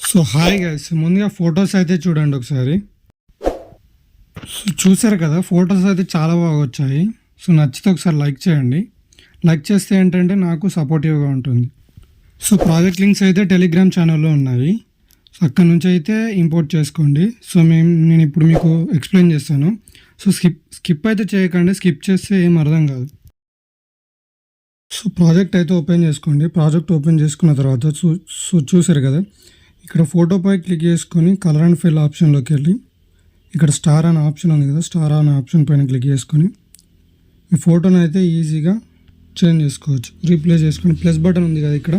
So hi guys, ముందుగా photos అయితే చూడండి ఒకసారి. సో చూసారు కదా, ఫొటోస్ అయితే చాలా బాగా వచ్చాయి. సో నచ్చితే ఒకసారి లైక్ చేయండి. లైక్ చేస్తే ఏంటంటే నాకు సపోర్టివ్గా ఉంటుంది. సో ప్రాజెక్ట్ లింక్స్ అయితే టెలిగ్రామ్ ఛానల్లో ఉన్నాయి. సో అక్కడ నుంచి అయితే ఇంపోర్ట్ చేసుకోండి. సో నేను ఇప్పుడు మీకు ఎక్స్ప్లెయిన్ చేస్తాను. సో స్కిప్ అయితే చేయకండి, స్కిప్ చేస్తే ఏం అర్థం కాదు. సో ప్రాజెక్ట్ అయితే ఓపెన్ చేసుకోండి. ప్రాజెక్ట్ ఓపెన్ చేసుకున్న తర్వాత చూసారు కదా, ఇక్కడ ఫోటోపై క్లిక్ చేసుకొని కలర్ అండ్ ఫిల్ ఆప్షన్లోకి వెళ్ళి ఇక్కడ స్టార్ అనే ఆప్షన్ ఉంది కదా, స్టార్ అనే ఆప్షన్ పైన క్లిక్ చేసుకొని ఈ ఫోటోని అయితే ఈజీగా చేంజ్ చేసుకోవచ్చు, రీప్లేస్ చేసుకొని ప్లస్ బటన్ ఉంది కదా ఇక్కడ,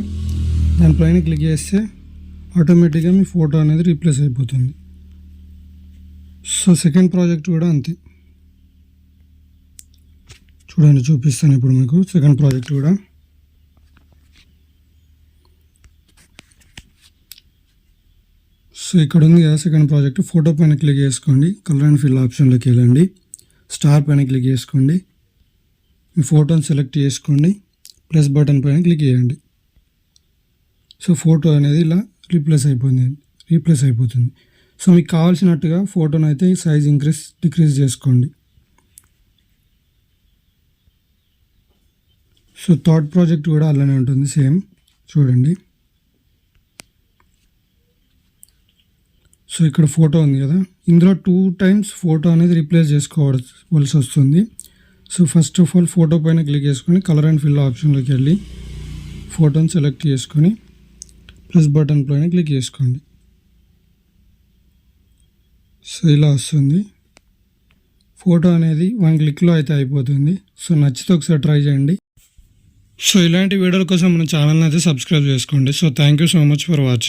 దానిపైన క్లిక్ చేస్తే ఆటోమేటిక్గా మీ ఫోటో అనేది రీప్లేస్ అయిపోతుంది. సో సెకండ్ ప్రాజెక్ట్ కూడా అంతే, చూడండి చూపిస్తాను ఇప్పుడు మీకు సెకండ్ ప్రాజెక్ట్ కూడా. సో ఇక్కడ ఉంది కదా సెకండ్ ప్రాజెక్ట్, ఫోటో పైన క్లిక్ చేసుకోండి, కలర్ అండ్ ఫిల్ ఆప్షన్లోకి వెళ్ళండి, స్టార్ పైన క్లిక్ చేసుకోండి, మీ ఫోటోని సెలెక్ట్ చేసుకోండి, ప్లస్ బటన్ పైన క్లిక్ చేయండి. సో ఫోటో అనేది ఇలా రీప్లేస్ అయిపోతుంది. సో మీకు కావాల్సినట్టుగా ఫోటోని అయితే సైజ్ డిక్రీజ్ చేసుకోండి. సో థర్డ్ ప్రాజెక్ట్ కూడా అలానే ఉంటుంది, సేమ్ చూడండి. సో ఇక్కడ ఫోటో ఉంది కదా, ఇందులో 2 times ఫోటో అనేది రీప్లేస్ చేసుకోవాల్సి వస్తుంది. So first of all photo పైన క్లిక్ చేసుకొని కలర్ అండ్ ఫిల్ ఆప్షన్లోకి వెళ్ళి ఫోటోని సెలెక్ట్ చేసుకొని ప్లస్ బటన్ పైన క్లిక్ చేసుకోండి. సో ఇలా వస్తుంది, ఫోటో అనేది 1 క్లిక్లో అయితే అయిపోతుంది. సో నచ్చితే ఒకసారి ట్రై చేయండి. సో ఇలాంటి వీడియోల కోసం మన ఛానల్ని అయితే సబ్స్క్రైబ్ చేసుకోండి. So thank you so much for watching.